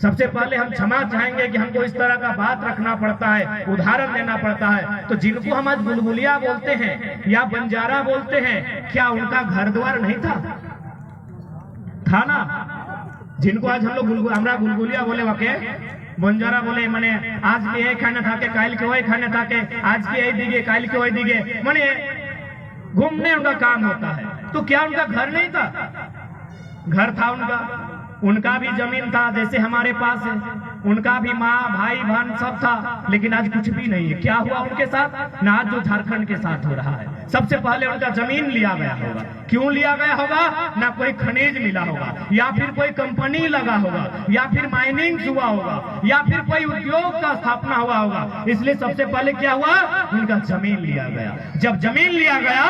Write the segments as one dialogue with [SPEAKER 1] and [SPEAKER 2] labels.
[SPEAKER 1] सबसे पहले हम क्षमा चाहेंगे कि हमको इस तरह का बात रखना पड़ता है, उदाहरण देना पड़ता है। तो जिनको हम आज गुलगुलिया बोलते हैं या बंजारा बोलते हैं, क्या उनका घर द्वार नहीं था ना? जिनको आज हम लोग हमरा गुलगुलिया बोले वाके बंजारा बोले मने आज के ये खाना था के काल के वही खाना था के आज के यही दिगे काल के वही दिगे, मने घूमने उनका काम होता है। तो क्या उनका घर नहीं था? घर था उनका भी जमीन था जैसे हमारे पास है, उनका भी माँ भाई बहन सब था, लेकिन आज कुछ भी नहीं है। क्या हुआ उनके साथ? ना आज जो झारखंड के साथ हो रहा है। सबसे पहले उनका जमीन लिया गया होगा। क्यों लिया गया होगा? ना कोई खनिज मिला होगा, या फिर कोई कंपनी लगा होगा, या फिर माइनिंग हुआ होगा, या फिर कोई उद्योग का स्थापना हुआ होगा। इसलिए सबसे पहले क्या हुआ? उनका जमीन लिया गया। जब जमीन लिया गया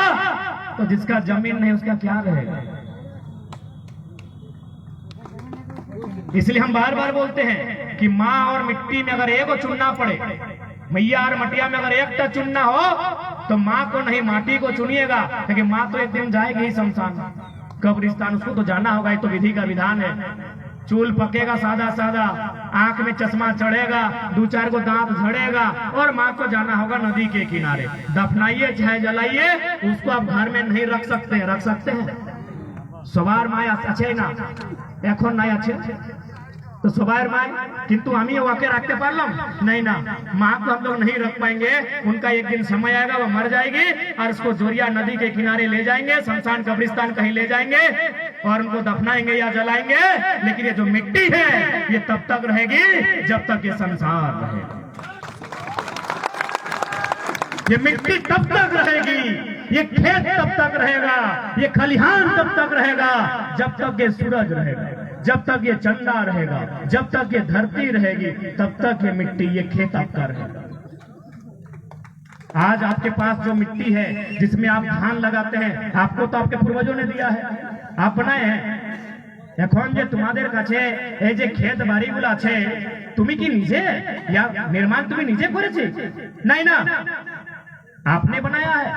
[SPEAKER 1] तो जिसका जमीन नहीं उसका क्या रहेगा? इसलिए हम बार बार बोलते हैं कि माँ और मिट्टी में अगर एक को चुनना पड़े, मैया और मटिया में अगर एक चुनना हो तो माँ को नहीं माटी को चुनिएगा, क्योंकि माँ तो एक दिन जाएगी ही शमशान कब्रिस्तान, उसको तो जाना होगा। ये तो विधि का विधान है। चूल पकेगा सादा सादा, आंख में चश्मा चढ़ेगा, 2-4 को दांत झड़ेगा, और माँ को जाना होगा नदी के किनारे। दफनाइए चाहे जलाइए, उसको आप घर में नहीं रख सकते हैं। रख सकते हैं सवार माय अच्छे ना এখন নাই আছে तो सवार माय, किंतु हम ये वाके रखते पारलम नहीं ना। माँ को हम लोग नहीं रख पाएंगे। उनका एक दिन समय आएगा, वो मर जाएगी और उसको जोरिया नदी के किनारे ले जाएंगे, शमशान कब्रिस्तान कहीं ले जाएंगे और उनको दफनाएंगे या जलाएंगे। लेकिन ये जो मिट्टी है ये तब तक रहेगी जब तक ये संसार रहेगा। ये मिट्टी तब तक रहेगी, ये खेत तब तक रहेगा, ये खलिहान तब तक रहेगा जब तक ये सूरज रहेगा, जब तक ये चंदा रहेगा, जब तक ये धरती रहेगी, तब तक ये मिट्टी ये खेत आपका रहेगा। आज आपके पास जो मिट्टी है जिसमें आप धान लगाते हैं, आपको तो आपके पूर्वजों ने दिया है, आप बनाए हैं। এখন যে তোমাদের কাছে এই যে ক্ষেত বাড়িগুলো আছে, তুমি কি নিজে या निर्माण তুমি নিজে করেছি? नहीं ना, आपने बनाया है।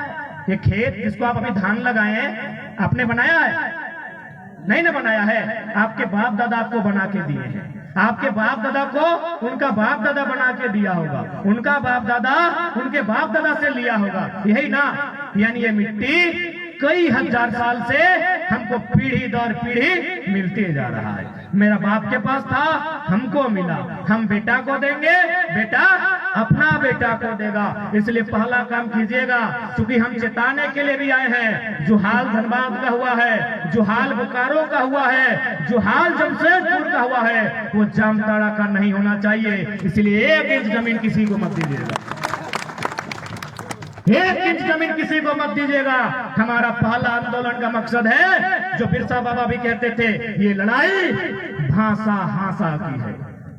[SPEAKER 1] ये खेत जिसको आप अभी धान लगाए आपने बनाया है? नहीं ना बनाया है। आपके बाप दादा आपको बना के दिए हैं। आपके बाप दादा को उनका बाप दादा बना के दिया होगा, उनका बाप दादा उनके बाप दादा से लिया होगा, यही ना। यानी ये मिट्टी कई हजार साल से हमको पीढ़ी दर पीढ़ी मिलते जा रहा है। मेरा बाप के पास था, हमको मिला, हम बेटा को देंगे, बेटा अपना बेटा को देगा। इसलिए पहला काम कीजिएगा, क्योंकि हम चेताने के लिए भी आए हैं। जो हाल धनबाद का हुआ है, जो हाल बोकारो का हुआ है, जो हाल जमशेदपुर का हुआ है, वो जामताड़ा का नहीं होना चाहिए। इसलिए 1 इंच जमीन किसी को मत दीजिएगा, 1 इंच जमीन किसी को मत दीजिएगा। हमारा पहला आंदोलन का मकसद है, जो बिरसा बाबा भी कहते थे, ये लड़ाई भाषा हासा की है।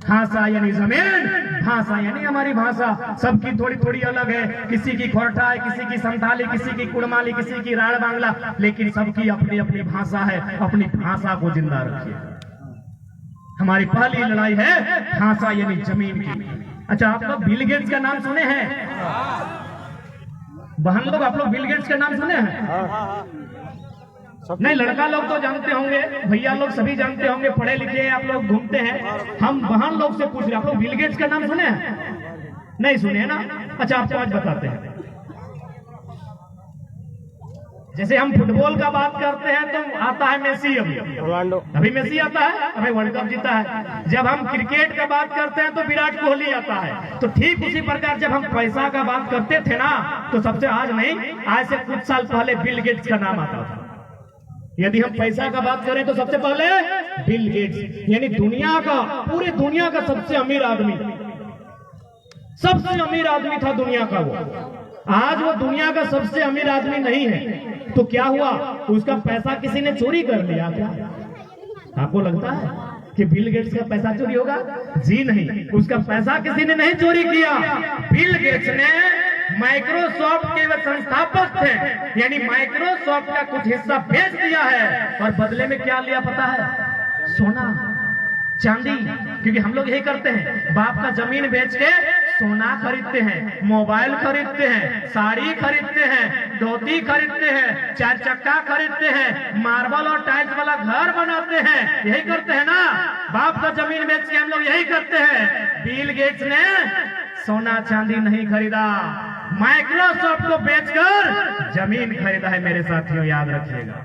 [SPEAKER 1] हासा यानी जमीन, भाषा यानी हमारी भाषा। सबकी थोड़ी थोड़ी अलग है, किसी की खोरठा है, किसी की संथाली, किसी की कुड़माली, किसी की राड़ बांग्ला, लेकिन सबकी अपनी अपनी भाषा है। अपनी भाषा को जिंदा रखिए। हमारी पहली लड़ाई है भाषा यानी जमीन की। अच्छा, आप लोग बिल गेट्स का नाम सुने हैं? बहन लोग आप लोग बिल गेट्स का नाम सुने हैं? नहीं, लड़का लोग तो जानते होंगे, भैया लोग सभी जानते होंगे, पढ़े लिखे आप लोग घूमते हैं। हम बहन लोग से पूछ रहे, आप लोग बिल गेट्स का नाम सुने हैं? नहीं सुने ना? अच्छा, आपको आज बताते हैं। जैसे हम फुटबॉल का बात करते हैं तो आता है मेसी, अभी मेसी आता है, अभी वर्ल्ड कप जीता है। जब हम क्रिकेट का बात करते हैं तो विराट कोहली आता है। तो ठीक उसी प्रकार जब हम पैसा का बात करते थे ना, तो सबसे आज नहीं, आज से कुछ साल पहले बिल गेट्स का नाम आता था। यदि हम पैसा का बात करें तो सबसे पहले बिल गेट्स, यानी दुनिया का, पूरी दुनिया का सबसे अमीर आदमी, सबसे अमीर आदमी था दुनिया का वो। आज वो दुनिया का सबसे अमीर आदमी नहीं है। तो क्या हुआ? उसका पैसा किसी ने चोरी कर लिया क्या? आपको लगता है कि बिल गेट्स का पैसा चोरी होगा? जी नहीं, उसका पैसा किसी ने नहीं चोरी किया। बिल गेट्स ने माइक्रोसॉफ्ट के वे संस्थापक थे, यानी माइक्रोसॉफ्ट का कुछ हिस्सा बेच दिया है, और बदले में क्या लिया पता है? सोना चांदी। क्योंकि हम लोग यही करते हैं, बाप का जमीन बेच के सोना खरीदते हैं, मोबाइल खरीदते हैं, साड़ी खरीदते हैं, धोती खरीदते हैं, 4 चक्का खरीदते हैं, मार्बल और टाइल्स वाला घर बनाते हैं। यही करते हैं ना, बाप का जमीन बेच के हम लोग यही करते हैं। बिल गेट्स ने सोना चांदी नहीं खरीदा, माइक्रोसॉफ्ट को बेचकर जमीन खरीदा है मेरे साथियों, याद रखिएगा।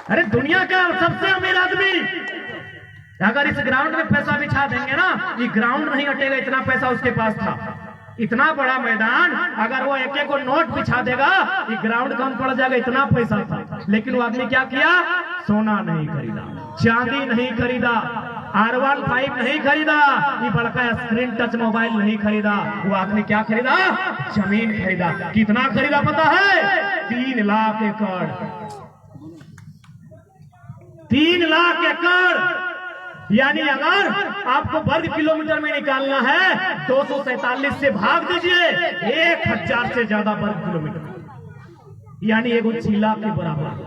[SPEAKER 1] अरे दुनिया का सबसे अमीर आदमी अगर इस ग्राउंड में पैसा बिछा देंगे ना, ये ग्राउंड नहीं हटेगा, इतना पैसा उसके पास था। इतना बड़ा मैदान अगर वो एक एक नोट बिछा देगा, ये ग्राउंड कम पड़ जाएगा, इतना पैसा था। लेकिन वो आदमी क्या किया? सोना नहीं खरीदा, चांदी नहीं खरीदा, R15 नहीं खरीदा, ये बड़का स्क्रीन टच मोबाइल नहीं खरीदा। वो आदमी क्या खरीदा? जमीन खरीदा। कितना खरीदा पता है? 3 लाख एकड़। 3 लाख एकड़, यानी अगर आपको वर्ग किलोमीटर में निकालना है 247 से भाग दीजिए, 1000 से ज्यादा वर्ग किलोमीटर, यानी एक जिला के बराबर।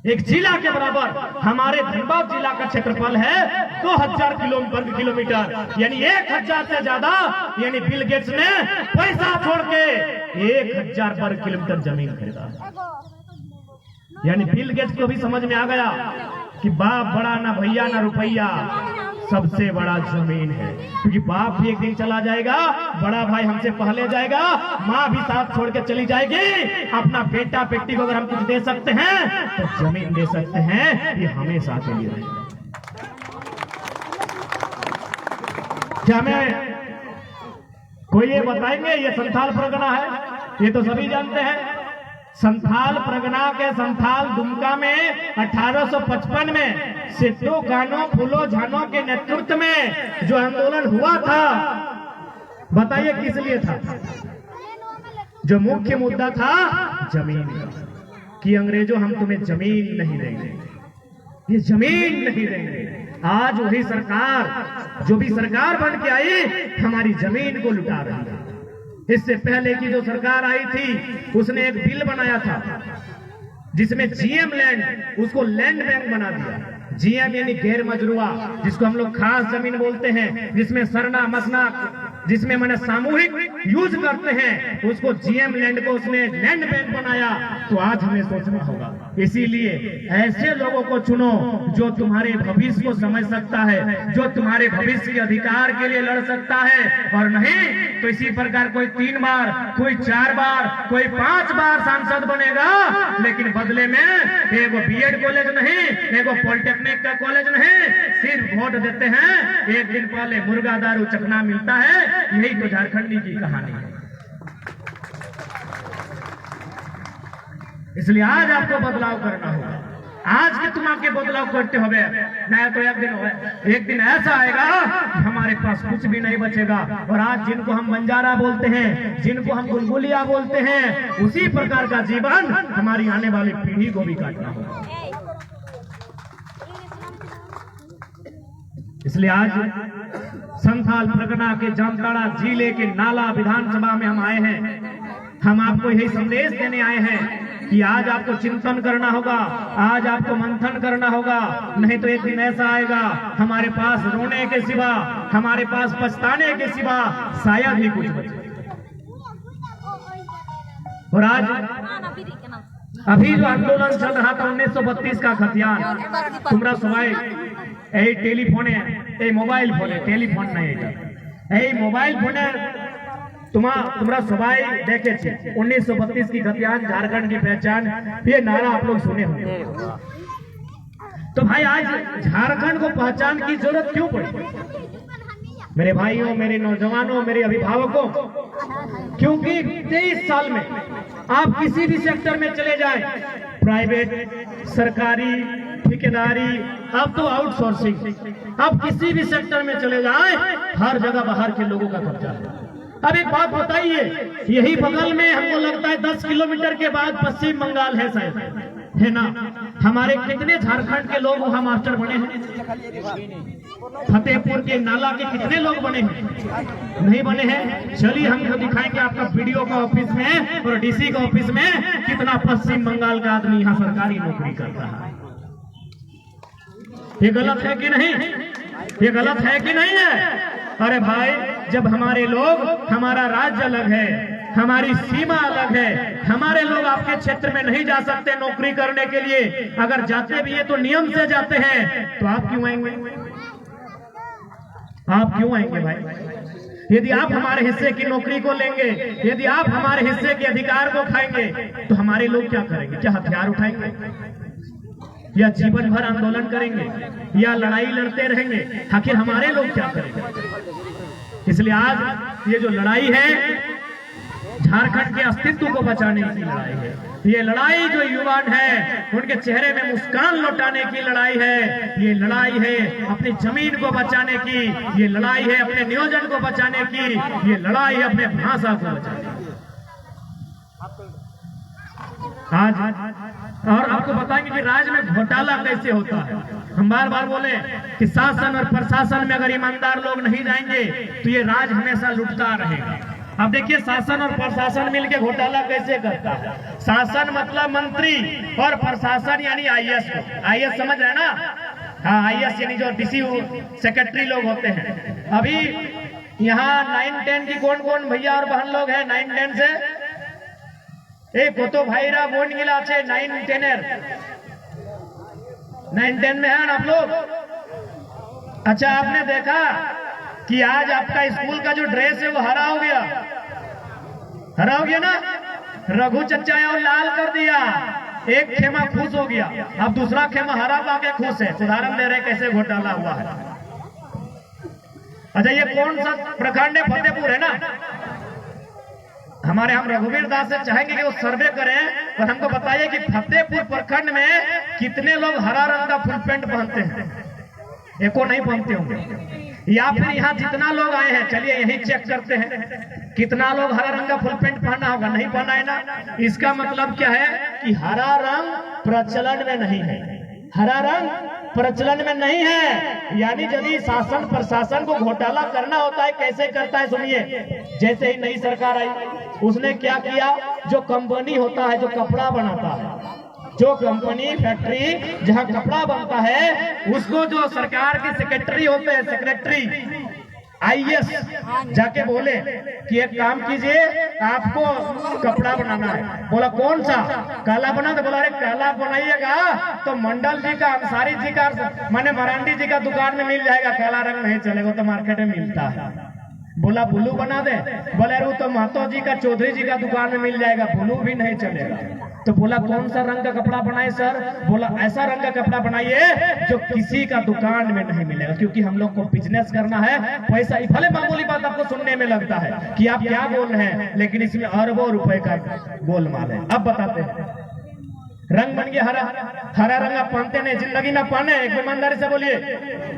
[SPEAKER 1] एक जिला के बराबर हमारे धनबाद जिला का क्षेत्रफल है 2000 वर्ग किलोमीटर, यानी 1000 से ज्यादा। यानी बिल गेट्स ने पैसा छोड़ के 1000 वर्ग किलोमीटर जमीन खरीदा। यानी बिल गेट्स को भी समझ में आ गया कि बाप बड़ा ना भैया ना रुपया, सबसे बड़ा जमीन है। क्योंकि बाप भी एक दिन चला जाएगा, बड़ा भाई हमसे पहले जाएगा, माँ भी साथ छोड़ के चली जाएगी। अपना बेटा बेटी को अगर हम कुछ दे सकते हैं तो जमीन दे सकते हैं, ये हमेशा के लिए रहेगा। क्या मैं कोई ये बताएंगे ये संथाल परगना है? ये तो सभी जानते हैं। संथाल परगना के संथाल दुमका में 1855 में सिद्धू कानो फूलो झानो के नेतृत्व में जो आंदोलन हुआ था, बताइए किस लिए था? जो मुख्य मुद्दा था जमीन का, कि अंग्रेजों हम तुम्हें जमीन नहीं देंगे, ये जमीन नहीं देंगे। आज वही सरकार, जो भी सरकार बन के आई, हमारी जमीन को लुटा रही है। इससे पहले की जो सरकार आई थी उसने एक बिल बनाया था जिसमें जीएम लैंड, उसको लैंड बैंक बना दिया। जीएम यानी गैर मजरूआ, जिसको हम लोग खास जमीन बोलते हैं, जिसमें सरना मसना, जिसमें मैंने सामूहिक यूज करते हैं, उसको जीएम लैंड को उसने लैंड बैंक बनाया। तो आज हमें सोचना होगा, इसीलिए ऐसे लोगों को चुनो जो तुम्हारे भविष्य को समझ सकता है, जो तुम्हारे भविष्य के अधिकार के लिए लड़ सकता है। और नहीं तो इसी प्रकार कोई 3 बार, कोई 4 बार, कोई 5 बार सांसद बनेगा, लेकिन बदले में एगो बीएड कॉलेज नहीं, एगो पॉलिटेक्निक का कॉलेज नहीं, सिर्फ वोट देते हैं, एक दिन पहले मुर्गा दारू चखना मिलता है। यही तो झारखंडी की कहानी है। इसलिए आज आपको बदलाव करना होगा। आज के तुम आके बदलाव करते हो, नहीं तो एक दिन ऐसा आएगा कि हमारे पास कुछ भी नहीं बचेगा। और आज जिनको हम बंजारा बोलते हैं, जिनको हम बुलबुलिया बोलते हैं, उसी प्रकार का जीवन हमारी आने वाली पीढ़ी को भी काटना होगा। इसलिए आज संथाल परगना के जामताड़ा जिले के नाला विधानसभा में हम आए हैं। हम आपको यही संदेश देने आए हैं कि आज आपको चिंतन करना होगा, आज आपको मंथन करना होगा। नहीं तो एक दिन ऐसा आएगा हमारे पास रोने के सिवा, हमारे पास पछताने के सिवा शायद ही कुछ बचे। और आज अभी जो आंदोलन चल रहा था 1932 का खतियान, तुम्हारा सवाई यही टेलीफोन है, यही मोबाइल फोन है, टेलीफोन नहीं है, यही मोबाइल फोन है। तुम्हारा सवाई देखे थे 1932 की खतियान, झारखंड की पहचान, ये नारा आप लोग सुने होंगे। तो भाई आज झारखंड को पहचान की जरूरत क्यों पड़ी? मेरे भाइयों, मेरे नौजवानों, मेरे अभिभावकों, क्योंकि 23 साल में आप किसी भी सेक्टर में चले जाएं, प्राइवेट, सरकारी, ठेकेदारी, अब तो आउटसोर्सिंग, अब किसी भी सेक्टर में चले जाएं, हर जगह बाहर के लोगों का कब्जा है। अब एक बात बताइए, यही बगल में हमको लगता है 10 किलोमीटर के बाद पश्चिम बंगाल है शायद, है ना? हमारे कितने झारखंड के लोग वहां मास्टर बने हैं? फतेहपुर के नाला के कितने लोग बने हैं? नहीं बने हैं। चलिए हमको दिखाएंगे आपका वीडियो का ऑफिस में और डीसी का ऑफिस में कितना पश्चिम बंगाल का आदमी यहाँ सरकारी नौकरी कर रहा है। ये गलत है कि नहीं? ये गलत है कि नहीं है? अरे भाई, जब हमारे लोग, हमारा राज्य अलग है, हमारी सीमा अलग है, हमारे लोग आपके क्षेत्र में नहीं जा सकते नौकरी करने के लिए, अगर जाते भी है तो नियम से जाते हैं, तो आप क्यों आएंगे? आप क्यों आएंगे भाई? यदि आप हमारे हिस्से की नौकरी को लेंगे, यदि आप हमारे हिस्से के अधिकार को खाएंगे, तो हमारे लोग क्या करेंगे? क्या हथियार उठाएंगे, या जीवन भर आंदोलन करेंगे, या लड़ाई लड़ते रहेंगे? आखिर हमारे लोग क्या करेंगे? इसलिए आज ये जो लड़ाई है, झारखंड के अस्तित्व को बचाने की लड़ाई है। ये लड़ाई जो युवान है उनके चेहरे में मुस्कान लौटाने की लड़ाई है। ये लड़ाई है अपनी जमीन को बचाने की, ये लड़ाई है अपने नियोजन को बचाने की, ये लड़ाई है अपने भाषा को बचाने की। आज और आपको बताएंगे कि राज्य में घोटाला कैसे होता है। हम बार बार बोले कि शासन और प्रशासन में अगर ईमानदार लोग नहीं जाएंगे तो ये राज्य हमेशा लुटता रहेगा। अब देखिए, शासन और प्रशासन मिलकर घोटाला कैसे करता है। शासन मतलब मंत्री और प्रशासन यानी आईएएस। आईएएस समझ रहे हैं ना? हाँ, आईएएस यानी जो डीसी सेक्रेटरी लोग होते हैं। अभी यहाँ 9-10 की कौन कौन भैया और बहन लोग हैं 9-10 से? एक तो भाईरा बोन गिला 9-10 9-10 में है आप लोग। अच्छा, आपने देखा कि आज आपका स्कूल का जो ड्रेस है वो हरा हो गया, हरा हो गया ना? रघु चचा और लाल कर दिया, एक खेमा खुश हो गया, अब दूसरा खेमा हरा पाके खुश है। उदाहरण दे रहे कैसे घोटाला हुआ है। अच्छा, ये कौन सा प्रखंड है? फतेहपुर है ना? हमारे हम रघुवीर दास से चाहेंगे कि वो सर्वे करें और हमको बताइए कि फतेहपुर प्रखंड में कितने लोग हरा रंग का फुल पैंट पहनते हैं? एको नहीं पहनते होंगे। या फिर यहाँ जितना लोग आए हैं, चलिए यही चेक करते हैं कितना लोग हरा रंग का फुल पैंट पहना होगा। नहीं पहना है ना? इसका मतलब क्या है कि हरा रंग प्रचलन में नहीं है। हरा रंग प्रचलन में नहीं है। यानी यदि शासन प्रशासन को घोटाला करना होता है, कैसे करता है सुनिए। जैसे ही नई सरकार आई, उसने क्या किया, जो कंपनी होता है, जो कपड़ा बनाता है, जो कंपनी फैक्ट्री जहां कपड़ा बनता है, उसको जो सरकार के सेक्रेटरी होते हैं, सेक्रेटरी आईएएस जाके बोले कि एक काम कीजिए, आपको कपड़ा बनाना है। बोला कौन सा? काला बना। तो बोला अरे काला बनाइएगा तो मंडल जी का, अंसारी जी का, माने मरांडी जी का दुकान में मिल जाएगा, काला रंग नहीं चलेगा, तो मार्केट में मिलता है। बोला ब्लू बना दे। बोले अरे तो महतो जी का, चौधरी जी का दुकान में मिल जाएगा, ब्लू भी नहीं चलेगा। तो बोला कौन सा रंग का कपड़ा बनाए सर? बोला ऐसा रंग का कपड़ा बनाइए जो किसी का दुकान में नहीं मिलेगा, क्योंकि हम लोग को बिजनेस करना है, पैसा। भले मामूली बात आपको सुनने में लगता है कि आप क्या बोल रहे हैं, लेकिन इसमें अरबों रुपए का गोलमाल है। अब बताते हैं। रंग बन गया हरा। हरा रंग आप पहनते नहीं, जिंदगी में पहने? एक ईमानदारी से बोलिए,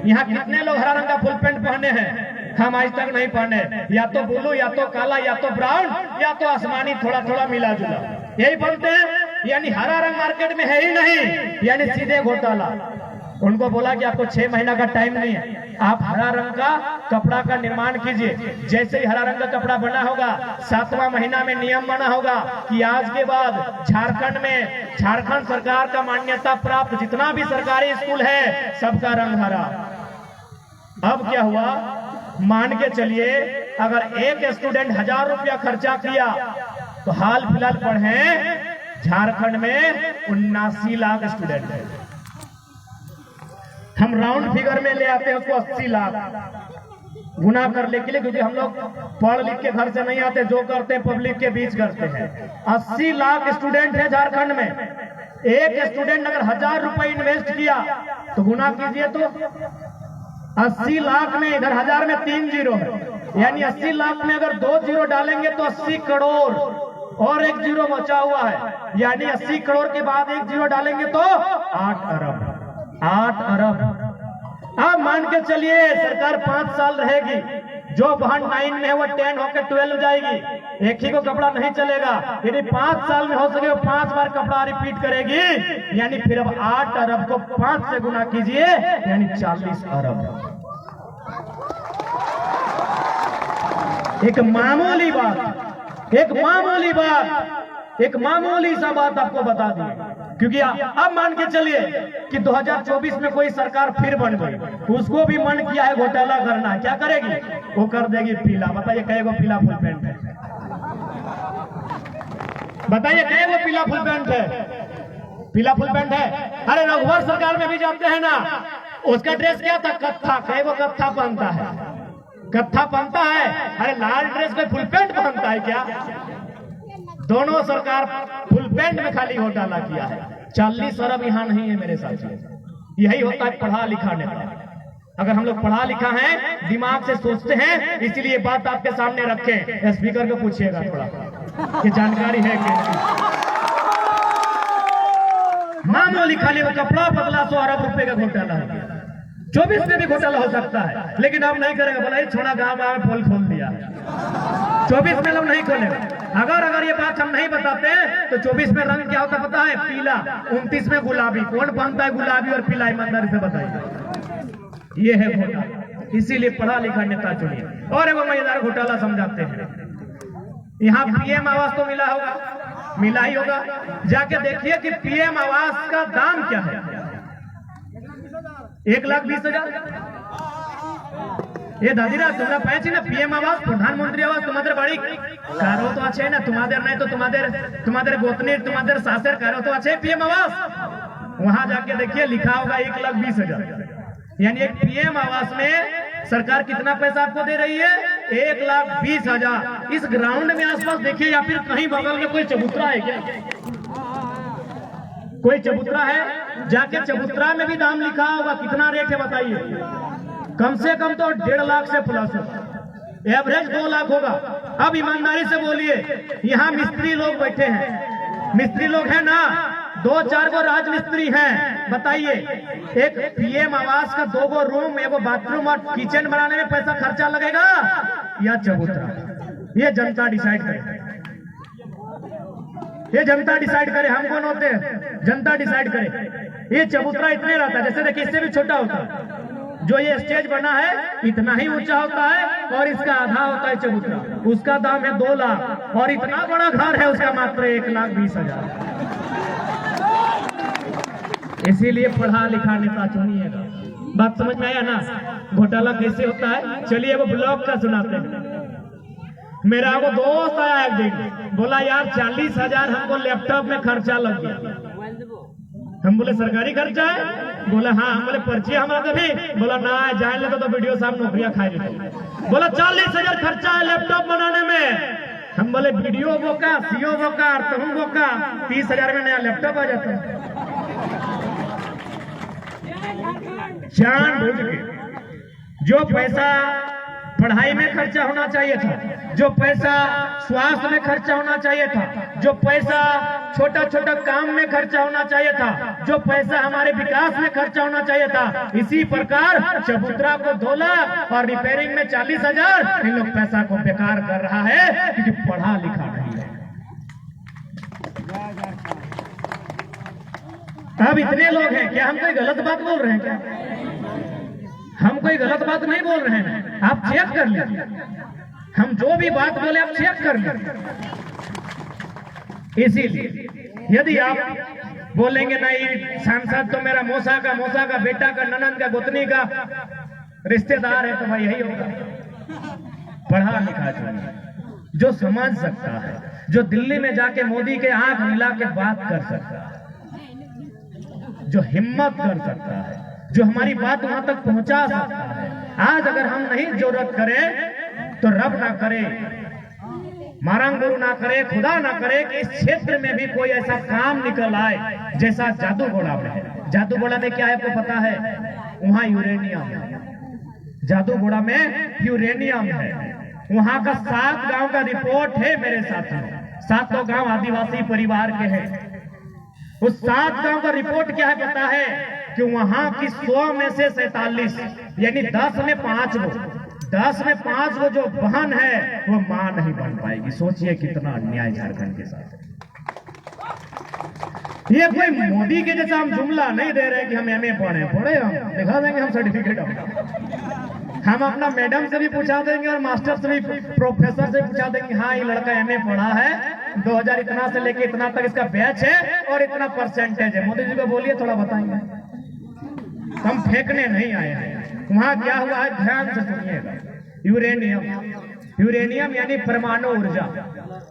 [SPEAKER 1] यहाँ कितने लोग हरा रंग का फुल पैंट पहने हैं? हम आज तक नहीं पहने। या तो ब्लू, या तो काला, या तो ब्राउन, या तो आसमानी, थोड़ा थोड़ा मिला जुला, यही पहनते हैं। यानी हरा रंग मार्केट में है ही नहीं, यानी सीधे घोटाला। उनको बोला कि आपको 6 महीना का टाइम नहीं है, आप हरा रंग का कपड़ा का निर्माण कीजिए। जैसे ही हरा रंग का कपड़ा बना होगा, 7वां महीना में नियम बना होगा कि आज के बाद झारखंड में, झारखंड सरकार का मान्यता प्राप्त जितना भी सरकारी स्कूल है, सबका रंग हरा। अब क्या हुआ, मान के चलिए अगर एक स्टूडेंट 1000 रुपया खर्चा किया, तो हाल फिलहाल पढ़े झारखंड में 79 लाख स्टूडेंट है। हम राउंड फिगर में ले आते हैं उसको 80 लाख गुना कर ले के लिए, क्योंकि हम लोग पढ़ लिख के घर से नहीं आते, जो करते हैं पब्लिक के बीच करते हैं। 80 लाख स्टूडेंट है झारखंड में। एक स्टूडेंट अगर 1000 रुपए इन्वेस्ट किया तो गुना कीजिए, तो 80 लाख में, इधर 1000 में 3 जीरो है, यानी 80 लाख में अगर 2 जीरो डालेंगे तो 80 करोड़, और 1 जीरो बचा हुआ है, यानी 80 करोड़ के बाद 1 जीरो डालेंगे तो 8 अरब। 8 अरब। अब मान के चलिए सरकार 5 साल रहेगी, जो बहन 9 में है वो 10 होकर 12 हो जाएगी। एक ही को कपड़ा नहीं चलेगा, यदि 5 साल में हो सके वो 5 बार कपड़ा रिपीट करेगी, यानी फिर अब 8 अरब को 5 से गुना कीजिए, यानी 40 अरब। एक मामूली बात, एक मामूली बात, एक मामूली सा बात आपको बता दी क्योंकि अब मान के चलिए कि 2024 में कोई सरकार फिर बन गई, उसको भी मन किया है घोटाला करना है, क्या करेगी? वो कर देगी पीला। बताइए कहेगा पीला फुल पैंट है? बताइए कहेगा पीला फुल पैंट है? पीला फुल पैंट है? अरे रघुवर सरकार में भी जाते हैं ना, उसका ड्रेस क्या था? कत्था। कहेगा कत्था पहनता है, कत्था पहनता है। अरे लाल ड्रेस में फुल पैंट पहनता है क्या? दोनों सरकार फुल पैंट में खाली घोटाला किया है। 40 अरब यहाँ नहीं है मेरे साथ। यही होता है पढ़ा लिखा नेता। अगर हम लोग पढ़ा लिखा है, दिमाग से सोचते हैं, इसलिए बात आपके सामने रखें। स्पीकर को पूछिएगा थोड़ा कि जानकारी है कि मामूली खाली वो कपड़ा बदला 100 अरब रुपए का घोटाला हो गया। 24 में भी घोटाला हो सकता है, लेकिन अब नहीं करेगा। बोला छोड़ा गाँव में पोल खोल दिया, 24 में लोग नहीं खोलेगा। अगर ये बात हम नहीं बताते तो 24 में रंग क्या होता पता है? पीला। 29 में गुलाबी। कौन पहनता है गुलाबी और पीला? ईमानदारी से बताइए। ये है घोटाला। इसीलिए पढ़ा लिखा नेता चुनिए। और एगो मजेदार घोटाला समझाते हैं। यहाँ पीएम आवास तो मिला होगा, मिला ही होगा। जाके देखिए कि पीएम आवास का दाम क्या है। 1,20,000। ये दादीरा तुम्हारा पाए ना पीएम आवास, प्रधानमंत्री आवास तुम्हारे बड़ी कारो तो अच्छे ना, तुम्हारे नहीं तो तुम्हारे गोतनी तुम्हारे सासर कारो तो अच्छे पीएम आवास। वहां जाके देखिए लिखा होगा 1,20,000। यानी एक पीएम आवास में सरकार कितना पैसा आपको दे रही है? 1,20,000। इस ग्राउंड में आसपास देखिए या फिर कहीं बगल में कोई चबूतरा है क्या? कोई चबूतरा है? जाके चबूतरा में भी दाम लिखा होगा। कितना रेट है बताइए? कम से कम तो 1.5 लाख से प्लस होगा, एवरेज 2 लाख होगा। अब ईमानदारी से बोलिए, यहाँ मिस्त्री लोग बैठे हैं, मिस्त्री लोग हैं ना, 2-4 गो राजमिस्त्री हैं। बताइए एक पीएम आवास का 2 गो रूम, 1 गो बाथरूम और किचन बनाने में पैसा खर्चा लगेगा या चबूतरा? ये जनता डिसाइड करे, ये जनता डिसाइड करे। हम कौन होते हैं? जनता डिसाइड करे। ये चबूतरा इतने रहता है, जैसे देखिए इससे भी छोटा होता है। जो ये स्टेज बना है इतना ही ऊंचा होता है और इसका आधा होता है चबूतरा। उसका दाम है 2 लाख और इतना बड़ा घर है उसका मात्र 1,20,000। इसीलिए पढ़ा लिखा नेता चुनिएगा। बात समझ में आया ना? घोटाला कैसे होता है? चलिए वो ब्लॉग का सुनाते हैं। मेरा वो दोस्त आया एक दिन, बोला यार 40,000 हमको लैपटॉप में खर्चा लग गया। हम बोले सरकारी खर्चा है? बोला हाँ। हम बोले पर्ची हमारा भी? बोला ना, जान लेते तो वीडियो साहब नौकरियां खाए लेते। बोला 40,000 खर्चा है लैपटॉप बनाने में। हम बोले वीडियो बोका, सीओ बोका, तुम बोका, 30,000 में नया लैपटॉप आ जाता है। जानबूझ के जो पैसा पढ़ाई में खर्चा होना चाहिए था, जो पैसा स्वास्थ्य में खर्चा होना चाहिए था, जो पैसा छोटा छोटा काम में खर्चा होना चाहिए था, जो पैसा हमारे विकास में खर्चा होना चाहिए था, इसी प्रकार चबूतरा को 2 लाख और रिपेयरिंग में 40,000 इन लोग पैसा को बेकार कर रहा है क्योंकि पढ़ा लिखा नहीं है। अब इतने लोग हैं, क्या हम कोई गलत बात बोल रहे हैं? क्या हम कोई गलत बात नहीं बोल रहे हैं? आप चेक कर लीजिए, हम जो भी बात बोले आप चेक कर लीजिए। इसीलिए यदि आप बोलेंगे नहीं सांसद तो मेरा मौसा का बेटा का, ननद का, गोतनी का रिश्तेदार है, तो भाई यही होगा। पढ़ा लिखा चाहिए, जो समझ सकता है, जो दिल्ली में जाके मोदी के आंख मिला के बात कर सकता है, जो हिम्मत कर सकता है, जो हमारी बात वहां तक पहुंचा सकता है। आज अगर हम नहीं जरूरत करें तो रब ना करे, मारंग गुरु ना करे, खुदा ना करे कि इस क्षेत्र में भी कोई ऐसा काम निकल आए जैसा जादूगोड़ा में है। जादूगोड़ा में क्या है आपको पता है? वहां यूरेनियम है। जादूगोड़ा में यूरेनियम है। वहां का 7 गांव का रिपोर्ट है मेरे साथियों। 7 गांव आदिवासी परिवार के हैं। उस 7 गांव का रिपोर्ट क्या है पता है? कि वहां की 100 में से 47 यानी 10 में 5 वो जो बहन है वो मां नहीं बन पाएगी। सोचिए कितना अन्याय झारखंड के साथ। ये कोई मोदी के जैसा हम जुमला नहीं दे रहे कि हम एमए पढ़े हम दिखा देंगे, हम सर्टिफिकेट हम अपना मैडम से भी पूछा देंगे और मास्टर से भी, प्रोफेसर से पूछा देंगे हाँ ये लड़का एमए पढ़ा है 2000 इतना से लेके इतना तक इसका बैच है और इतना परसेंटेज है। मोदी जी को बोलिए थोड़ा बताएंगे। हम फेंकने नहीं आए हैं। वहां क्या हुआ है ध्यान से सुनिएगा। यूरेनियम यानी परमाणु ऊर्जा,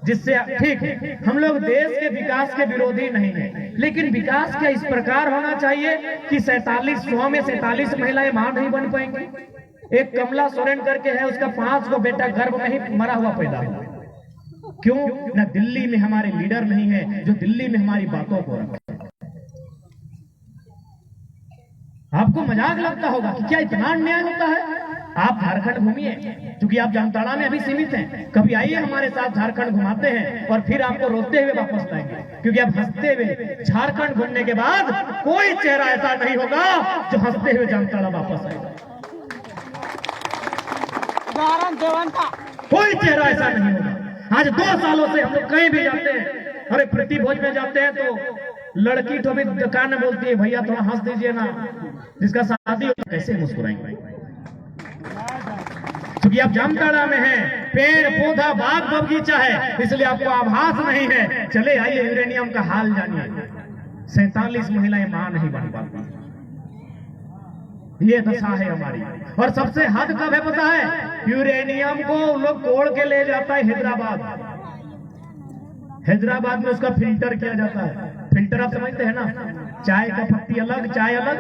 [SPEAKER 1] जिससे ठीक है हम लोग देश के विकास के विरोधी नहीं है, लेकिन विकास क्या इस प्रकार होना चाहिए कि 100 में 47 महिलाएं मां नहीं बन पाएंगी। एक कमला सोरेन करके है, उसका 5 गो बेटा गर्भ में ही मरा हुआ पैदा हुआ। क्यों ना दिल्ली में हमारे लीडर नहीं है जो दिल्ली में हमारी बातों को रखे। आपको मजाक लगता होगा कि क्या इतना अन्याय होता है। आप झारखंड घूमिए, क्योंकि आप जामताड़ा में अभी सीमित हैं। कभी आइए हमारे साथ, झारखंड घुमाते हैं और फिर आपको रोते हुए वापस लाएंगे, क्योंकि आप हंसते हुए झारखंड घूमने के बाद कोई चेहरा ऐसा नहीं होगा जो हंसते हुए जामताड़ा वापस आएगा। कोई चेहरा ऐसा नहीं होगा। आज 2 सालों से हम लोग कहीं भी जाते हैं, अरे प्रति भोज में जाते हैं तो लड़की तो भी दुकान में बोलती है भैया थोड़ा हंस दीजिए ना, जिसका शादी हो कैसे मुस्कुराएंगे। क्योंकि आप जामताड़ा में हैं, पेड़ पौधा बाग बगीचा है, इसलिए आपको आभास नहीं है। चले आइए यूरेनियम का हाल जानिए। 47 महिलाएं मां नहीं बन पाती, ये दशा है हमारी। और सबसे हद कब है पता है? यूरेनियम को लोग तोड़ के ले जाता है हैदराबाद। हैदराबाद में उसका फिल्टर किया जाता है। फिल्टर आप समझते हैं ना, चाय का पत्ती अलग चाय अलग,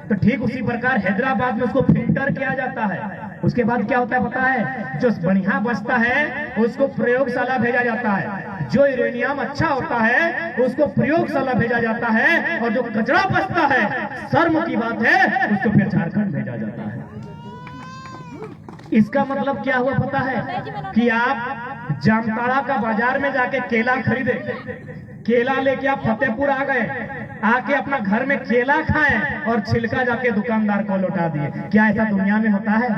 [SPEAKER 1] तो ठीक उसी प्रकार हैदराबाद में उसको फिल्टर किया जाता है। उसके बाद क्या होता है पता है? जो बढ़िया बचता है उसको प्रयोगशाला भेजा जाता है। जो यूरेनियम अच्छा होता है उसको प्रयोगशाला भेजा जाता है, और जो कचरा बचता है, शर्म की बात है, उसको फिर झारखंड भेजा जाता है। इसका मतलब क्या हुआ पता है? कि आप जामताड़ा का बाजार में जाके केला खरीदे, केला लेके आप फतेहपुर आ गए, आके अपना घर में केला खाएं और छिलका जाके दुकानदार को लौटा दिए। क्या ऐसा दुनिया में होता है?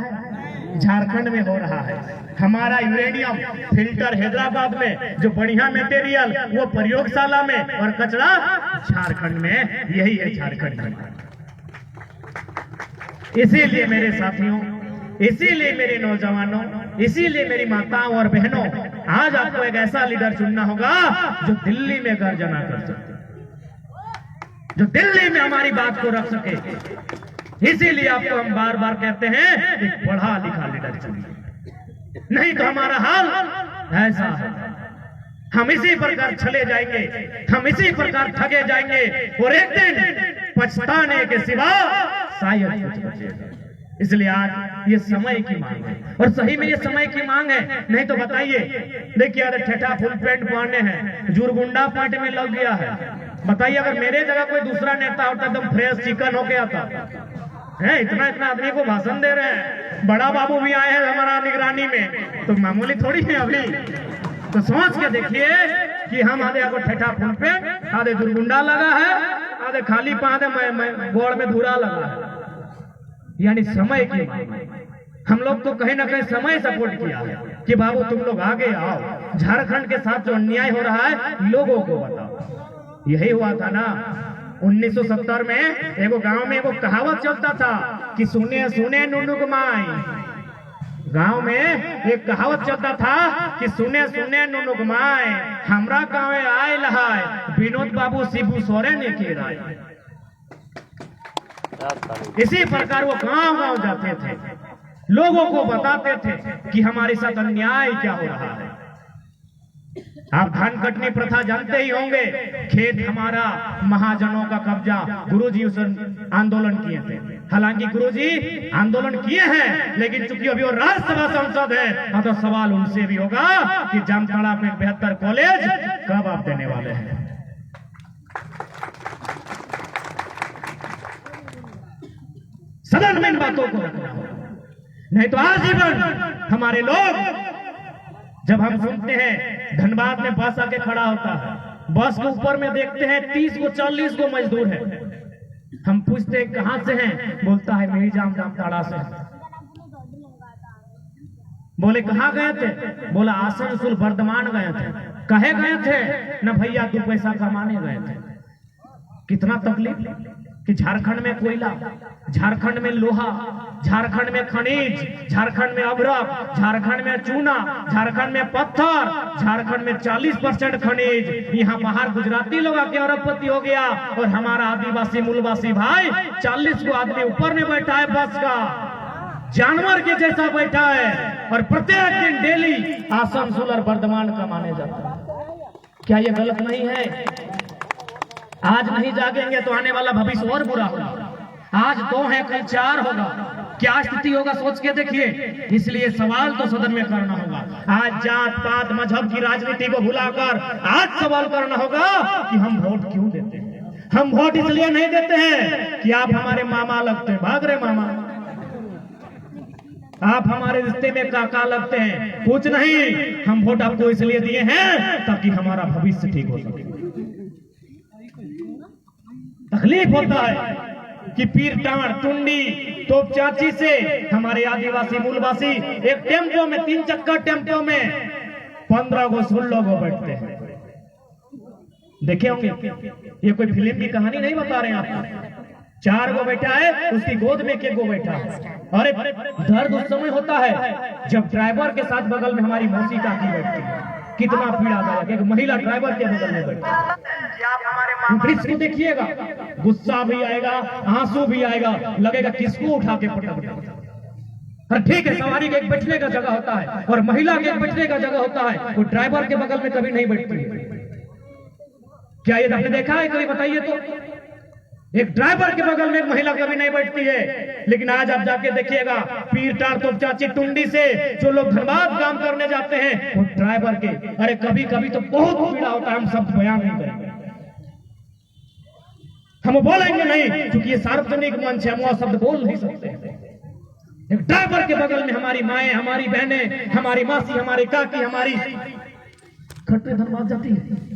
[SPEAKER 1] झारखंड में हो रहा है। हमारा यूरेनियम फिल्टर हैदराबाद में, जो बढ़िया मटेरियल वो प्रयोगशाला में, और कचरा झारखंड में। यही है झारखंड में। इसीलिए मेरे साथियों, इसीलिए मेरे नौजवानों, इसीलिए मेरी माताओं और बहनों, आज आपको एक ऐसा लीडर चुनना होगा जो दिल्ली में गर्जना कर सके, जो दिल्ली में हमारी बात को रख सके। इसीलिए आपको हम बार बार कहते हैं कि पढ़ा लिखा लीडर चुनिए, नहीं तो हमारा हाल ऐसा है। हम इसी प्रकार चले जाएंगे, हम इसी प्रकार ठगे जाएंगे, और एक दिन पछताने के सिवा शायद कुछ बचेगा। इसलिए आज ये समय की मांग है, और सही में ये समय की मांग है। नहीं तो बताइए, देखिए अरे ठेठा फुल पैंट पहने हैं, जुरगुंडा पैंट में लग गया है। बताइए अगर मेरे जगह कोई दूसरा नेता होता एकदम फ्रेश चिकन होके आता है। इतना इतना आदमी को भाषण दे रहे हैं, बड़ा बाबू भी आए हैं हमारा निगरानी में, तो मामूली थोड़ी है अभी। तो सोच के देखिए कि हम आधे को ठेठा फुल पैंट, आधे जुरगुंडा लगा है, आधे खाली पाधे गोड़ में धूरा लगा है। यानी समय की हम लोग तो कहीं ना कहीं समय सपोर्ट किया है कि बाबू तुम लोग आगे आओ, झारखंड के साथ जो अन्याय हो रहा है लोगों को बताओ। यही हुआ था ना 1970 में। एगो गांव में एगो कहावत चलता था कि सुने सुने नुनुक माई। गांव में एक कहावत चलता था कि सुने सुने नुनुक माई, हमरा गाँव आयल है विनोद बाबू शिबू सोरेन के राय। इसी प्रकार वो गांव गांव जाते थे, लोगों को बताते थे कि हमारे साथ अन्याय क्या हो रहा है। आप धान कटनी प्रथा जानते ही होंगे। खेत हमारा, महाजनों का कब्जा। गुरुजी उस आंदोलन किए थे। हालांकि गुरुजी आंदोलन किए हैं, लेकिन चूंकि अभी वो राज्यसभा सांसद है, तो सवाल उनसे भी होगा कि जामताड़ा में 72 कॉलेज कब आप देने वाले हैं। सदन में इन बातों को रखना होगा, नहीं तो आजीवन हमारे लोग, जब हम सुनते हैं धनबाद में बस आके खड़ा होता है, बस के ऊपर में देखते हैं 30 को 40 को मजदूर है। हम पूछते हैं कहां से हैं, बोलता है मेरी जामताड़ा से। बोले कहां गए थे, बोला आसनसोल वर्धमान गए थे। कहे गए थे न भैया, 2 पैसा कमाने गए थे। कितना तकलीफ, कि झारखंड में कोयला, झारखंड में लोहा, झारखंड में खनिज, झारखंड में अभ्रक, झारखंड में चूना, झारखंड में पत्थर, झारखंड में 40% खनिज। यहाँ बाहर गुजराती लोग आके अरबपति हो गया और हमारा आदिवासी मूलवासी भाई 40 को आदमी ऊपर में बैठा है, बस का जानवर के जैसा बैठा है और प्रत्येक दिन डेली आसनसोल और बर्धमान कमाने जाता है। क्या ये गलत नहीं है? आज नहीं जागेंगे तो आने वाला भविष्य और बुरा होगा। आज 2 है, कल 4 होगा, क्या स्थिति होगा सोच के देखिए। इसलिए सवाल तो सदन में करना होगा। आज जात पात मजहब की राजनीति को भुलाकर आज सवाल करना होगा कि हम वोट क्यों देते हैं। हम वोट इसलिए नहीं देते हैं कि आप हमारे मामा लगते हैं, भाग रहे मामा, आप हमारे रिश्ते में काका लगते हैं, कुछ नहीं। हम वोट आपको इसलिए दिए हैं ताकि हमारा भविष्य ठीक हो सके। तकलीफ होता है कि पीर टांड, टुंडी, तोप चाची से हमारे आदिवासी मूलवासी एक टेम्पो में, 3 चक्कर टेम्पो में 15 को 16 को बैठते हैं। देखे होंगे, ये कोई फिल्म की कहानी नहीं बता रहे हैं आपको। 4 को बैठा है, उसकी गोद में के को बैठा है। अरे दर्द उस समय होता है जब ड्राइवर के साथ बगल में हमारी मौसी काकी बैठती है। कितना पीड़ादायक, एक महिला ड्राइवर के बगल में बैठी। दृश्य को देखिएगा, गुस्सा भी आएगा, आंसू भी आएगा, लगेगा किसको उठा के पटक। और ठीक है, सवारी के एक बैठने का जगह होता है और महिला के एक बैठने का जगह होता है, वो ड्राइवर के बगल में कभी नहीं बैठती है। क्या ये आपने देखा है? कभी बताइए तो। एक ड्राइवर के बगल में एक महिला कभी नहीं बैठती है। लेकिन आज आप जाके देखिएगा, पीर टार, तोप चाची, टुंडी से जो लोग धनबाद काम करने जाते हैं, वो ड्राइवर के, अरे कभी कभी तो बहुत पीड़ा होता है। हम शब्द बयान नहीं करेंगे, हम बोलेंगे नहीं, क्योंकि ये सार्वजनिक मंच है, हम वो शब्द बोल नहीं सकते। एक ड्राइवर के बगल में हमारी माएं, हमारी बहनें, हमारी मासी, हमारी काकी, हमारी घर पे धनबाद जाती है।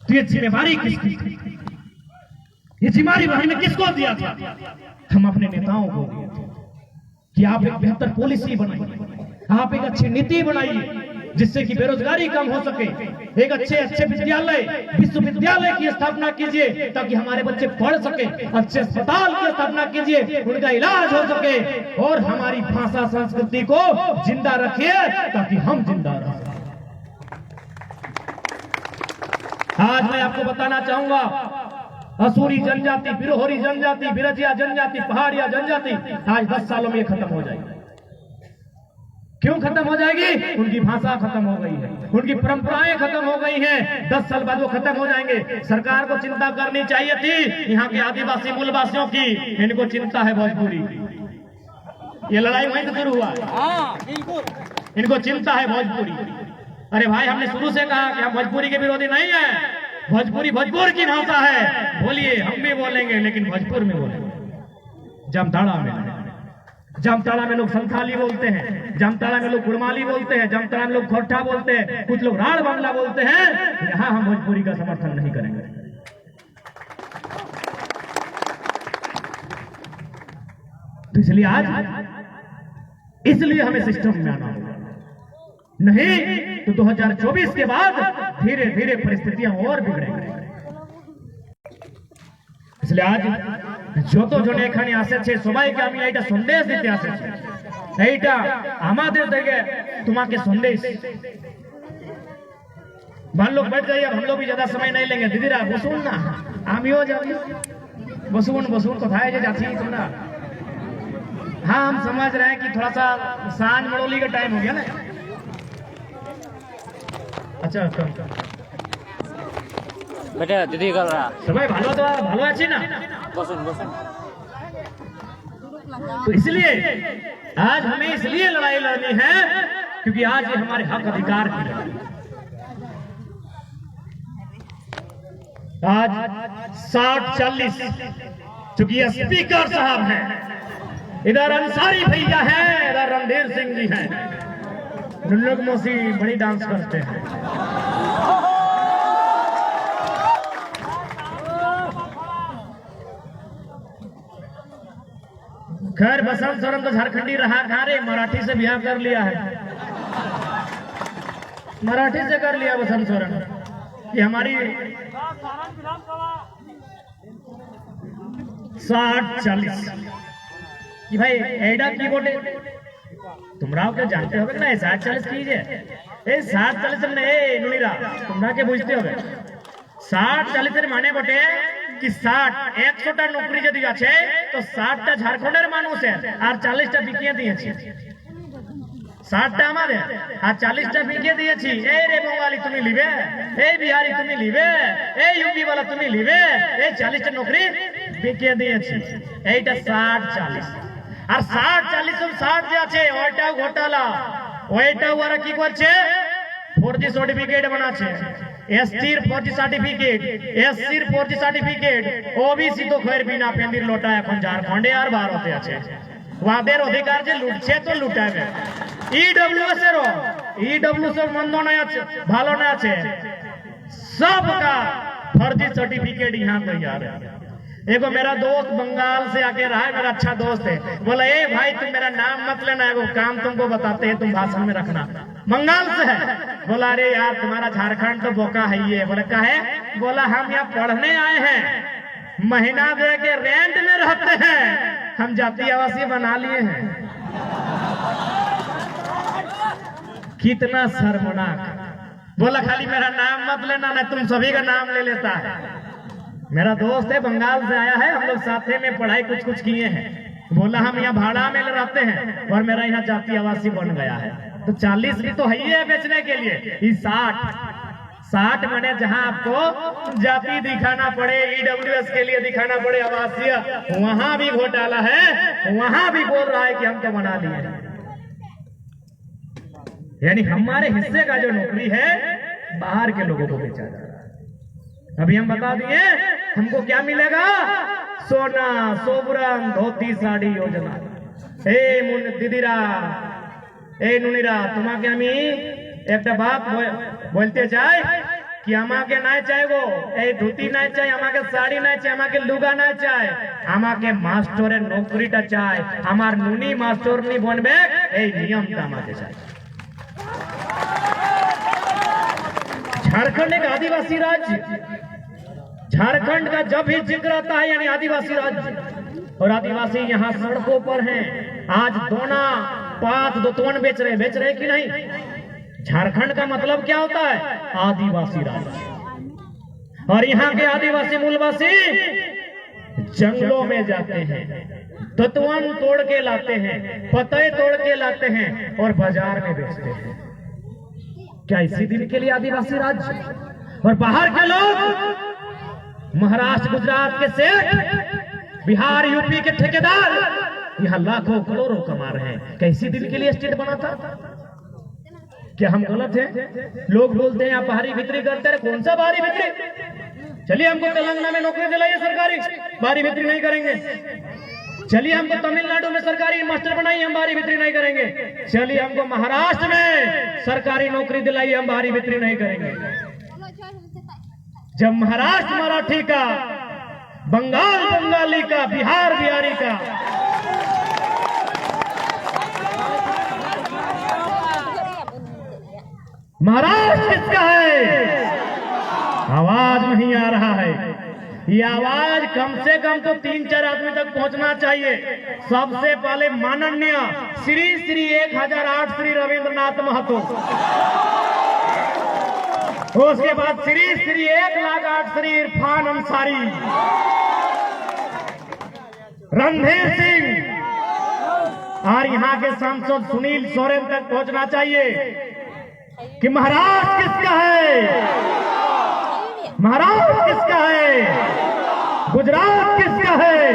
[SPEAKER 1] तो ये जिम्मेवारी किसकी थी? ये जिम्मेवारी हमने किसको दिया था? हम अपने नेताओं को दिए थे कि आप एक बेहतर पॉलिसी बनाइए, आप एक अच्छी नीति बनाइए जिससे कि बेरोजगारी कम हो सके। एक अच्छे विद्यालय, विश्वविद्यालय की स्थापना कीजिए ताकि हमारे बच्चे पढ़ सके। अच्छे अस्पताल की स्थापना कीजिए, उनका इलाज हो सके। और हमारी भाषा संस्कृति को जिंदा रखिए ताकि हम जिंदा रह सकें। आज मैं आपको बताना चाहूंगा, असुरी जनजाति, बिरहोरी जनजाति, बिरजिया जनजाति, पहाड़िया जनजाति आज 10 सालों में खत्म हो जाएगी। क्यों खत्म हो जाएगी? उनकी भाषा खत्म हो गई है, उनकी परंपराएं खत्म हो गई हैं। 10 साल बाद वो खत्म हो जाएंगे। सरकार को चिंता करनी चाहिए थी यहाँ के आदिवासी मूलवासियों की। इनको चिंता है भोजपुरी। ये लड़ाई वहीं से शुरू हुआ, इनको चिंता है भोजपुरी। अरे भाई, हमने शुरू से कहा कि हम भोजपुरी के विरोधी नहीं है। भोजपुरी भोजपुर की भाषा है, बोलिए, हम भी बोलेंगे, लेकिन भोजपुर में बोलेंगे। जामताड़ा में लोग संथाली बोलते हैं, जामताड़ा में लोग कुड़माली बोलते हैं, जामताड़ा में लोग खोरठा बोलते हैं, कुछ लोग राड़ बांग्ला बोलते हैं। यहाँ हम भोजपुरी का समर्थन नहीं करेंगे। तो इसलिए हमें सिस्टम में आना होगा, नहीं तो 2024 के बाद धीरे धीरे परिस्थितियां और बिगड़ेंगी। इसलिए आज যত জন এখানে আসেছে সবাইকে আমি এইটা সন্দেশ দিতে আসেছি। এইটা আমাদের থেকে তোমাকে সন্দেশ। मान लोग बैठ जाइए, हम लोग भी ज्यादा समय नहीं लेंगे। दीदीरा बसुन ना, आमियो जाबी बसुन कथाए जे जाती तुमरा। हाँ, हम समझ रहे हैं कि थोड़ा सा सांझ मड़ोली का टाइम हो गया ना। अच्छा
[SPEAKER 2] बेटा दीदी कर रहा
[SPEAKER 1] सबाई भालो तो भालो अच्छी ना
[SPEAKER 2] बसुन।
[SPEAKER 1] तो इसलिए आज हमें इसलिए लड़ाई लड़नी है क्योंकि आज ये हमारे हक अधिकार की लड़ाई। आज 60-40 चूंकि ये स्पीकर साहब हैं, इधर अंसारी भैया हैं, इधर रणधीर सिंह जी हैं, लोग मौसी बड़ी डांस करते हैं। खैर बसंत सोरेन तो झारखंडी रहा कहाँ रे, मराठी से ब्याह कर लिया है, मराठी से कर लिया बसंत सोरेन। ये हमारी 60-40 कि भाई एडा की बोटे तुमरा के जानते हो ना 60-40 कीजिए 60-40 नहीं नुनीरा तुमरा के बुझते हो 60-40 माने बोटे कि 100টা नौकरी যদি আছে তো 60টা ঝাড়খণ্ডের মানুষের আর 40টা বিকিয়ে দিয়েছি 60টা আমাদের আর 40টা বিকিয়ে দিয়েছি এই রে বঙ্গালী তুমি লিবে এই বিহারি তুমি লিবে এই ইউপি वाला তুমি লিবে এই 40টা নৌকরি বিকিয়ে দিয়েছি এইটা 60-40 আর 60-40 60 যে আছে ওইটাও ঘোটালা ওইটাও ওরা কি করছে ফর্জি সার্টিফিকেট বানাচ্ছে এসটির ফর্জি সার্টিফিকেট এসসির ফর্জি সার্টিফিকেট ওবিসি তো খয়ের বিনা পেন্দির লোটা এখন ঝাড়খণ্ডে আর ভারতে আছে ওদের অধিকার যে লুটছে তো লুটাবে ईडब्ल्यूएस এর মন্দ না আছে ভালো না আছে सबका फर्जी सर्टिफिकेट यहाँ तैयार है एगो मेरा दोस्त बंगाल से आके रहा है मेरा अच्छा दोस्त है बोला ए भाई तुम मेरा नाम मत लेना एगो काम तुमको बताते हैं तुम भाषण में रखना बंगाल से है बोला अरे यार तुम्हारा झारखंड तो बोका है ये बोला का है बोला हम यहाँ पढ़ने आए हैं महीना दे के रेंट में रहते हैं हम जाति आवासीय बना लिए हैं कितना शर्मनाक बोला खाली मेरा नाम मत लेना ना तुम सभी का नाम ले लेता है मेरा दोस्त है बंगाल से आया है हम लोग साथे में पढ़ाई कुछ किए हैं बोला हम यहाँ भाड़ा में रहते हैं और मेरा यहाँ जाति आवासी बन गया है तो 40 भी तो है ही है बेचने के लिए 60 माने जहाँ आपको जाति दिखाना पड़े ईडब्ल्यूएस के लिए दिखाना पड़े आवासीय वहां भी घोटाला है वहां भी बोल रहा है कि हम तो बना लिए यानी हमारे हिस्से का जो नौकरी है बाहर के लोगों को बेचा जा रहा है अभी हम बता दिए हमको क्या मिलेगा सोना सोबरम धोती साड़ी योजना ए दीदीरा ए नुनीरा तुम्हाके আমি একটা বাত বলতে চাই कि আমাকে নাই চাইবো এই ধুতি নাই চাই আমাকে শাড়ি নাই চাই আমাকে লুগা নাই চাই আমাকে মাস্টারের নৌকরিটা চাই আমার নুনি মাস্টারনি বনবে এই নিয়মটা আমাকে চাই झारखंड एक आदिवासी राज्य झारखंड का जब भी जिक्र आता है यानी आदिवासी राज्य और आदिवासी यहाँ सड़कों पर हैं आज दोना पात दोतवन बेच रहे कि नहीं झारखंड का मतलब क्या होता है आदिवासी राज्य और यहाँ के आदिवासी मूलवासी जंगलों में जाते हैं दतवन तोड़ के लाते हैं पते तोड़ के लाते हैं और बाजार में बेचते हैं क्या इसी दिन के लिए आदिवासी राज्य और बाहर के लोग महाराष्ट्र गुजरात के सेठ बिहार यूपी के ठेकेदार यहाँ लाखों करोड़ों कमा रहे हैं क्या इसी दिन के लिए स्टेट बना था क्या हम गलत हैं लोग बोलते हैं आप बाहरी बिक्री करते हैं कौन सा बाहरी बिक्री चलिए हमको तेलंगाना में नौकरी दिलाइए सरकारी बाहरी बिक्री नहीं करेंगे चलिए हमको तमिलनाडु में सरकारी मास्टर बनाइए हम बाहरी बिक्री नहीं करेंगे चलिए हमको महाराष्ट्र में सरकारी नौकरी दिलाइए हम बाहरी बिक्री नहीं करेंगे जब महाराष्ट्र मराठी का बंगाल बंगाली का बिहार बिहारी का महाराष्ट्र किसका है आवाज नहीं आ रहा है ये आवाज कम से कम तो 3-4 आदमी तक पहुंचना चाहिए सबसे पहले माननीय श्री श्री 1008 श्री रविंद्रनाथ महतो उसके बाद श्री श्री 108 श्री इरफान अंसारी रणधीर सिंह और यहाँ के सांसद सुनील सोरेन तक पहुंचना चाहिए कि महाराष्ट्र किसका है महाराष्ट्र किसका है गुजरात किसका है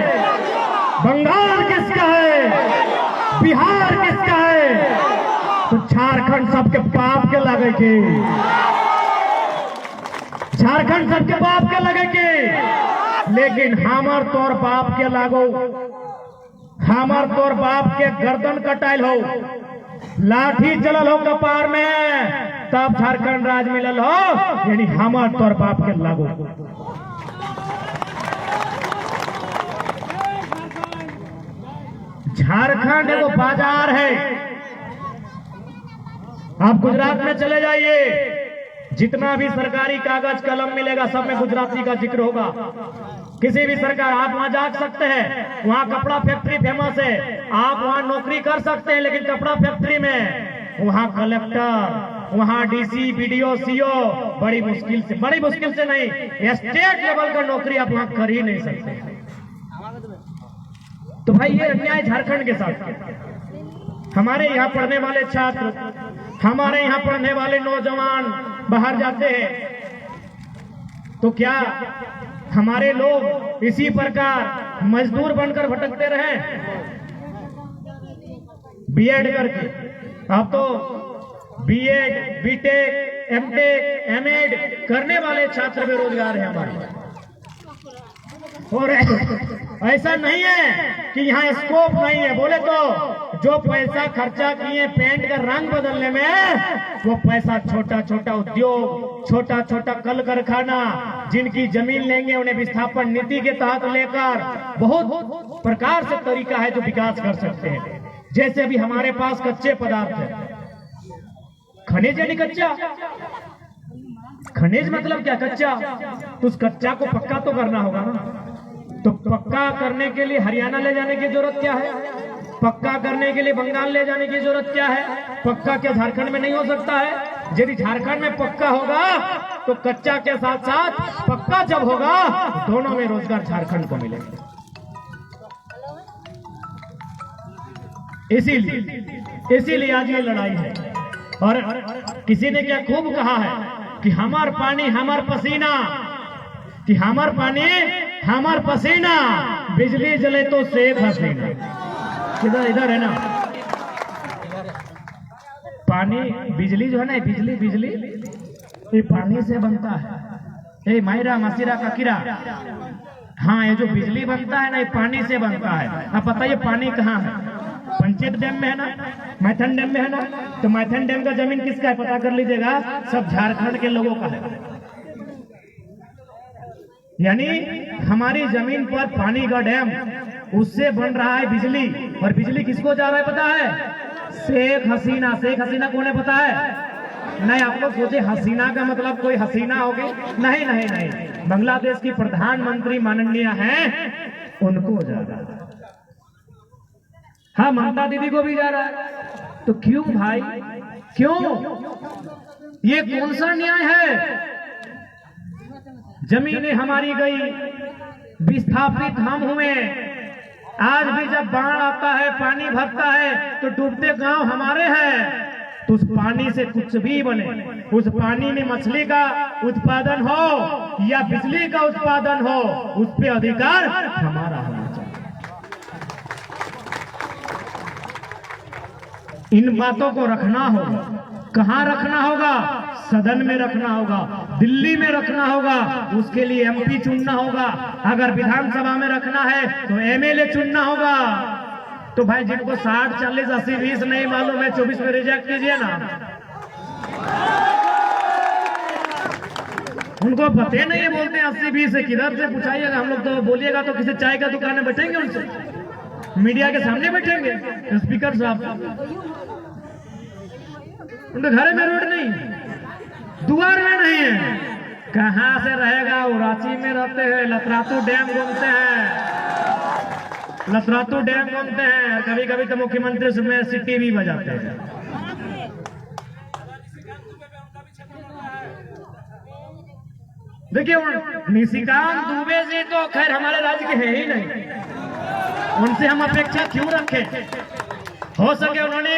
[SPEAKER 1] बंगाल किसका है बिहार किसका है तो झारखंड सबके बाप के लगे के झारखंड सबके बाप के लगे के लेकिन हमार तौर बाप के लागो हमार तौर बाप के गर्दन कटाइल हो लाठी चलल हो कपार में तब झारखंड राज मिलल हो यानी हमार तौर बाप के लागू झारखंड एगो बाजार है आप गुजरात में चले जाइए जितना भी सरकारी कागज कलम मिलेगा सब में गुजराती का जिक्र होगा। किसी भी सरकार, आप वहां जा सकते हैं, वहां कपड़ा फैक्ट्री फेमस है, आप वहां नौकरी कर सकते हैं, लेकिन कपड़ा फैक्ट्री में वहां कलेक्टर, वहां डीसी, बीडीओ, सीओ बड़ी मुश्किल से नहीं, स्टेट लेवल का नौकरी आप वहां कर ही नहीं सकते। तो भाई ये अन्याय झारखंड के साथ। हमारे यहाँ पढ़ने वाले छात्र, हमारे यहाँ पढ़ने वाले नौजवान बाहर जाते हैं तो क्या हमारे लोग इसी प्रकार मजदूर बनकर भटकते रहे? बीएड करके, अब तो बीएड, बीटेक, एमटेक, एमएड करने वाले छात्र बेरोजगार हैं हमारे। और ऐसा नहीं है कि यहाँ स्कोप नहीं है, बोले तो जो पैसा खर्चा किए पेंट का रंग बदलने में, वो पैसा छोटा छोटा उद्योग, छोटा छोटा कल कारखाना, जिनकी जमीन लेंगे उन्हें विस्थापन नीति के तहत लेकर बहुत प्रकार से तरीका है जो विकास कर सकते हैं। जैसे अभी हमारे पास कच्चे पदार्थ है, खनिज यानी कच्चा, खनिज मतलब क्या? कच्चा। तो उस कच्चा को पक्का तो करना होगा ना। तो पक्का करने के लिए हरियाणा ले जाने की जरूरत क्या है? पक्का करने के लिए बंगाल ले जाने की जरूरत क्या है? पक्का क्या झारखंड में नहीं हो सकता है? यदि झारखंड में पक्का होगा तो कच्चा के साथ साथ पक्का जब होगा, दोनों में रोजगार झारखंड को मिलेगा। इसीलिए आज ये लड़ाई है। और किसी ने क्या खूब कहा है कि हमार पानी हमार पसीना, कि हमार पानी हमार पसीना, बिजली जले तो शेख हसीना। किधर? इधर है ना पानी, बिजली जो है ना, बिजली ये पानी से बनता है। ए मायरा मसीरा ककीरा, हाँ ये जो बिजली बनता है ना, ये पानी से बनता है। अब बताइए पानी कहाँ है? पंचेत डैम में है ना, मैथन डैम में है ना। तो मैथन डैम का जमीन किसका है पता कर लीजिएगा, सब झारखंड के लोगों का है। यानी हमारी जमीन पर पानी का डैम, उससे बन रहा है बिजली। और बिजली किसको जा रहा है पता है? शेख हसीना। शेख हसीना कौन है पता है? नहीं, आप लोग सोचे हसीना का मतलब कोई हसीना होगी? नहीं नहीं नहीं, बांग्लादेश की प्रधानमंत्री माननीय हैं, उनको जा रहा है। हाँ, ममता दीदी को भी जा रहा है। तो क्यों भाई, क्यों? ये कौन सा न्याय है? जमीनें हमारी गई, विस्थापित हम हुए। आज भी जब बाढ़ आता है, पानी भरता है, तो डूबते गांव हमारे हैं। तो उस पानी से कुछ भी बने, उस पानी में मछली का उत्पादन हो या बिजली का उत्पादन हो, उस पे अधिकार हमारा होना चाहिए। इन बातों को रखना होगा। कहाँ रखना होगा? सदन में रखना होगा, दिल्ली में रखना होगा। उसके लिए एमपी चुनना होगा। अगर विधानसभा में रखना है तो एमएलए चुनना होगा। तो भाई जिनको 60, 40, 80, 20 नहीं मालूम है, 24 में रिजेक्ट कीजिए ना। उनको पते नहीं है, बोलते हैं 80, 20 है। किधर से पूछाइएगा? हम लोग तो बोलिएगा तो किसी चाय का दुकान में बैठेंगे, उनसे मीडिया के सामने बैठेंगे। स्पीकर साहब, उनके घर में रोड नहीं, द्वार में नहीं है, कहां से रहेगा? वो रांची में रहते हैं, लतरातू डैम घूमते हैं, लतरातू डैम घूमते हैं। कभी कभी तो मुख्यमंत्री उसमें सिटी भी बजाते हैं। देखिए निशिकांत दुबे जी तो खैर हमारे राज्य के हैं ही नहीं, उनसे हम अपेक्षा क्यों रखें? हो सके उन्होंने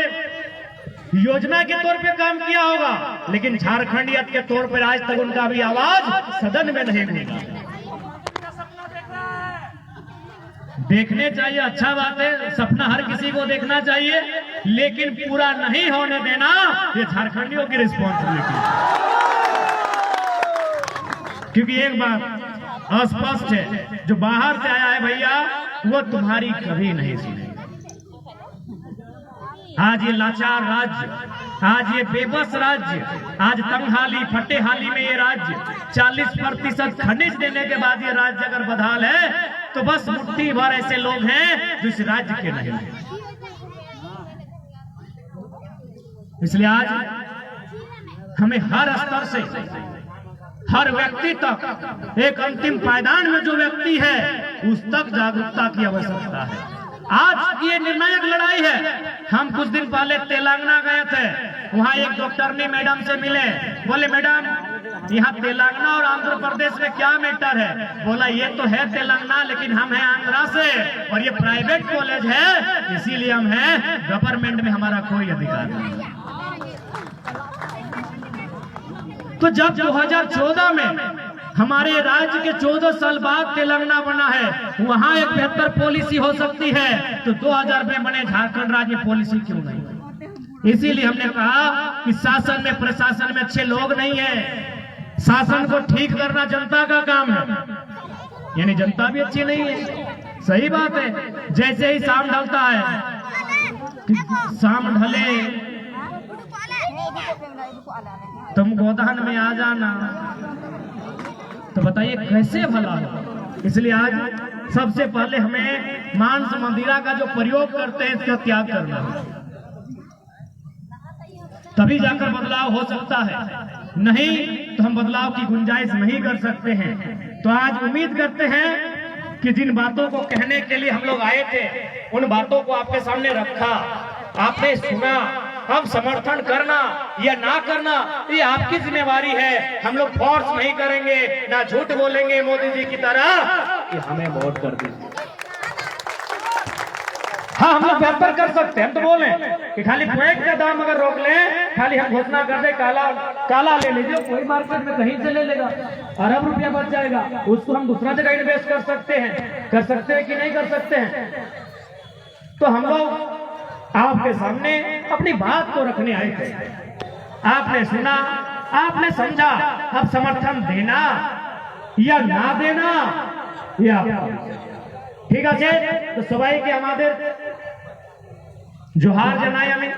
[SPEAKER 1] योजना के तौर पे काम किया होगा, लेकिन झारखंडियत के तौर पर आज तक उनका भी आवाज सदन में नहीं गूंजा। देखने चाहिए, अच्छा बात है, सपना हर किसी को देखना चाहिए, लेकिन पूरा नहीं होने देना ये झारखंडियों की रिस्पॉन्सिबिलिटी है। क्योंकि एक बात स्पष्ट है, जो बाहर से आया है भैया, वो तुम्हारी कभी नहीं सुनेगा। आज ये लाचार राज्य, आज ये बेबस राज्य, आज तंगहाली फटेहाली में ये राज्य 40% खनिज देने के बाद ये राज्य अगर बदहाल है, तो बस मुट्ठी भर ऐसे लोग हैं जो इस राज्य के नहीं हैं। इसलिए आज हमें हर स्तर से, हर व्यक्ति तक, एक अंतिम पायदान में जो व्यक्ति है उस तक जागरूकता की आवश्यकता है। आज ये निर्णायक लड़ाई है। हम कुछ दिन पहले तेलंगाना गए थे, वहाँ एक डॉक्टरनी मैडम से मिले, बोले मैडम यहाँ तेलंगाना और आंध्र प्रदेश में क्या मैटर है? बोला ये तो है तेलंगाना, लेकिन हम हैं आंध्रा से और ये प्राइवेट कॉलेज है, इसीलिए हम हैं, गवर्नमेंट में हमारा कोई अधिकार नहीं है। तो जब 2014 में हमारे राज्य के 14 साल बाद तेलंगाना बना है, वहां एक बेहतर पॉलिसी हो सकती है, तो 2000 में बने झारखंड राज्य में पॉलिसी क्यों नहीं? इसीलिए हमने कहा कि शासन में, प्रशासन में अच्छे लोग नहीं है। शासन को ठीक करना जनता का काम है, यानी जनता भी अच्छी नहीं है। सही बात है। जैसे ही शाम ढलता है, शाम ढले तुम गोदान में आ जाना, तो बताइए कैसे भला हो? इसलिए आज सबसे पहले हमें मांस मंदिरा का जो प्रयोग करते हैं इसका त्याग करना है, तभी जाकर बदलाव हो सकता है। नहीं तो हम बदलाव की गुंजाइश नहीं कर सकते हैं। तो आज उम्मीद करते हैं कि जिन बातों को कहने के लिए हम लोग आए थे, उन बातों को आपके सामने रखा, आपने सुना। अब समर्थन करना या ना करना ये आपकी जिम्मेवारी है। हम लोग फोर्स नहीं करेंगे, ना झूठ बोलेंगे मोदी जी की तरह कि हमें वोट कर दीजिए। हाँ, हम लोग बेहतर कर सकते हैं। हम तो बोले कि खाली प्रोडक्ट का दाम अगर रोक लें, खाली हम घोषणा कर दे काला ले लीजिए, कोई मार्केट में कहीं से ले लेगा, अरब रुपया बच जाएगा, उसको हम दूसरा जगह इन्वेस्ट कर सकते हैं। कर सकते हैं कि नहीं कर सकते हैं? तो हम लोग आपके सामने अपनी बात को रखने आए थे। आपने सुना, आपने समझा। अब समर्थन देना या ना देना ये आपका, ঠিক আছে। তো সবাইকে আমাদের জোহার জানাই আমি।